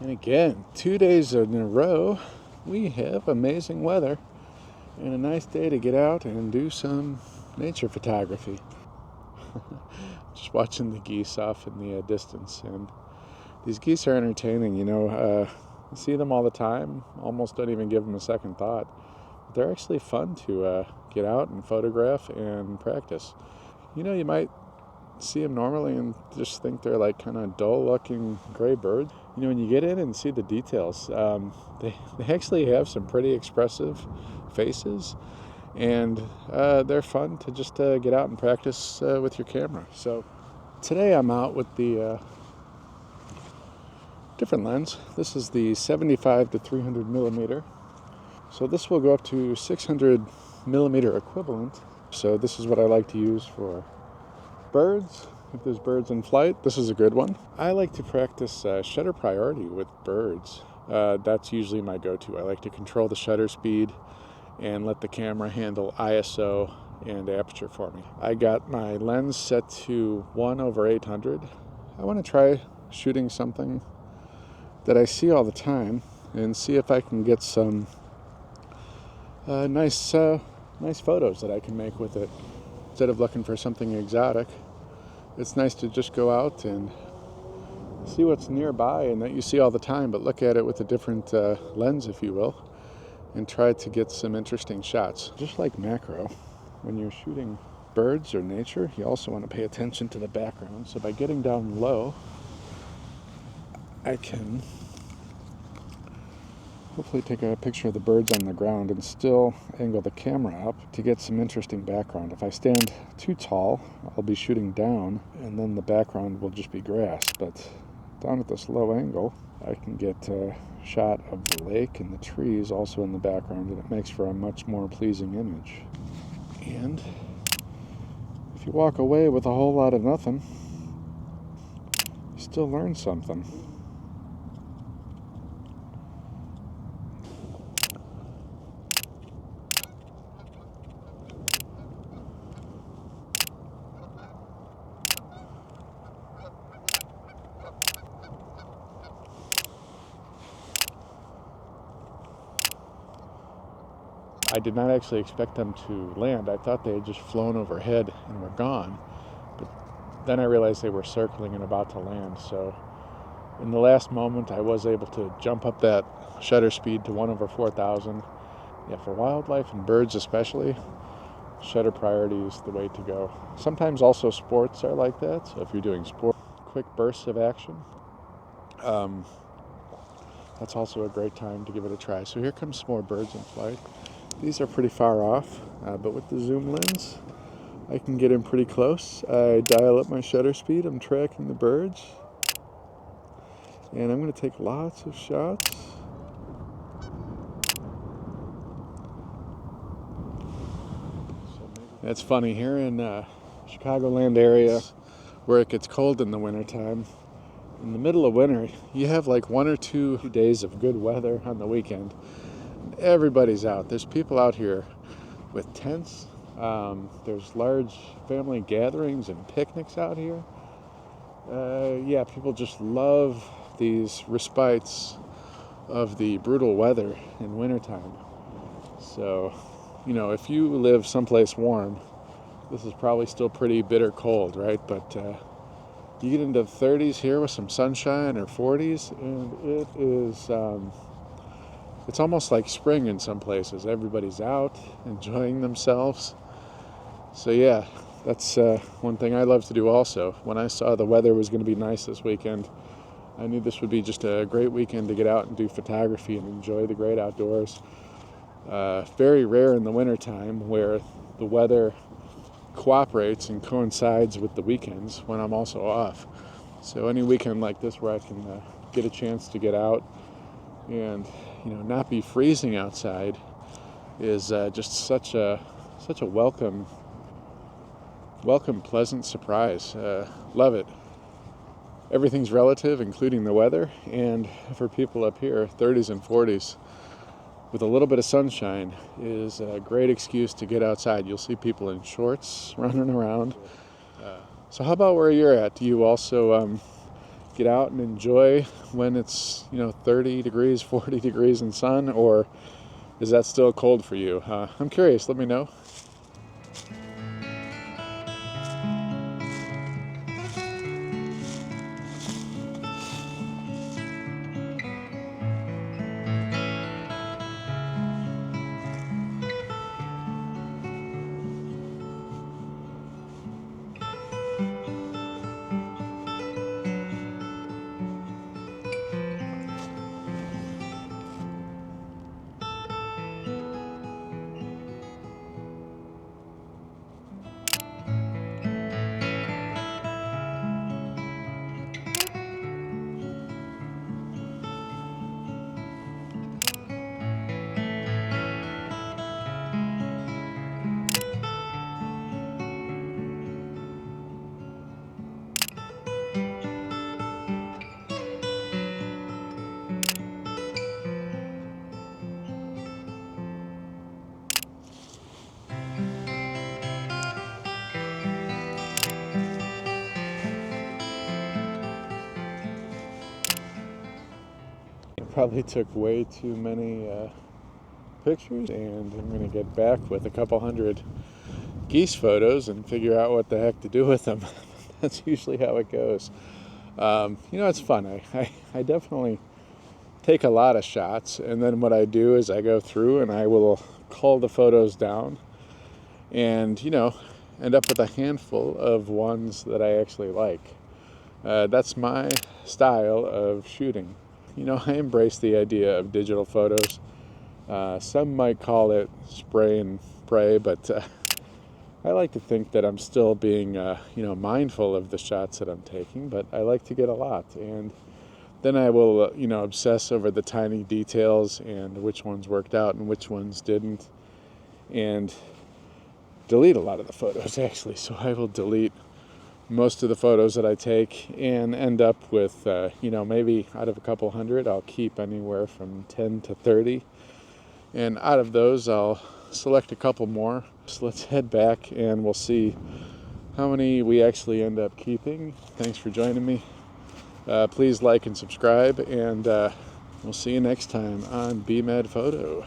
And again, 2 days in a row, we have amazing weather and a nice day to get out and do some nature photography. Just watching the geese off in the distance, and these geese are entertaining. You see them all the time, almost don't even give them a second thought. But they're actually fun to get out and photograph and practice. You might see them normally and just think they're like kind of dull looking gray birds. When you get in and see the details, they actually have some pretty expressive faces, and they're fun to just get out and practice with your camera. So today I'm out with the different lens. This is the 75 to 300 millimeter. So this will go up to 600 millimeter equivalent. So this is what I like to use for birds. If there's birds in flight, this is a good one. I like to practice shutter priority with birds. That's usually my go-to. I like to control the shutter speed and let the camera handle ISO and aperture for me. I got my lens set to 1/800. I want to try shooting something that I see all the time and see if I can get some nice photos that I can make with it. Instead of looking for something exotic, it's nice to just go out and see what's nearby and that you see all the time, but look at it with a different lens, if you will, and try to get some interesting shots. Just like macro, when you're shooting birds or nature, you also want to pay attention to the background. So by getting down low, I can hopefully take a picture of the birds on the ground and still angle the camera up to get some interesting background. If I stand too tall, I'll be shooting down and then the background will just be grass. But down at this low angle, I can get a shot of the lake and the trees also in the background, and it makes for a much more pleasing image. And if you walk away with a whole lot of nothing, you still learn something. I did not actually expect them to land. I thought they had just flown overhead and were gone. But then I realized they were circling and about to land. So in the last moment, I was able to jump up that shutter speed to 1/4000. Yeah, for wildlife and birds especially, shutter priority is the way to go. Sometimes also sports are like that. So if you're doing quick bursts of action, that's also a great time to give it a try. So here comes some more birds in flight. These are pretty far off, but with the zoom lens, I can get in pretty close. I dial up my shutter speed, I'm tracking the birds, and I'm going to take lots of shots. That's funny, here in Chicagoland area, where it gets cold in the wintertime, in the middle of winter, you have like 1 or 2 days of good weather on the weekend. Everybody's out. There's people out here with tents. There's large family gatherings and picnics out here. Yeah, people just love these respites of the brutal weather in wintertime. So, if you live someplace warm, this is probably still pretty bitter cold, right? But you get into the 30s here with some sunshine, or 40s, and it is... it's almost like spring in some places. Everybody's out enjoying themselves. So yeah, that's one thing I love to do also. When I saw the weather was going to be nice this weekend, I knew this would be just a great weekend to get out and do photography and enjoy the great outdoors. Very rare in the wintertime where the weather cooperates and coincides with the weekends when I'm also off. So any weekend like this where I can get a chance to get out and not be freezing outside is just such a welcome, pleasant surprise. Love it. Everything's relative, including the weather, and for people up here, 30s and 40s, with a little bit of sunshine is a great excuse to get outside. You'll see people in shorts running around. So how about where you're at? Do you also get out and enjoy when it's 30 degrees, 40 degrees in sun, or is that still cold for you? I'm curious. Let me know. Probably took way too many pictures, and I'm going to get back with a couple hundred geese photos and figure out what the heck to do with them. That's usually how it goes. It's fun. I definitely take a lot of shots, and then what I do is I go through and I will cull the photos down and, end up with a handful of ones that I actually like. That's my style of shooting. I embrace the idea of digital photos. Some might call it spray and pray, but I like to think that I'm still being, mindful of the shots that I'm taking, but I like to get a lot. And then I will, obsess over the tiny details and which ones worked out and which ones didn't, and delete a lot of the photos, actually. So I will delete most of the photos that I take and end up with, maybe out of a couple hundred, I'll keep anywhere from 10 to 30. And out of those, I'll select a couple more. So let's head back and we'll see how many we actually end up keeping. Thanks for joining me. Please like and subscribe, and we'll see you next time on BMed Photo.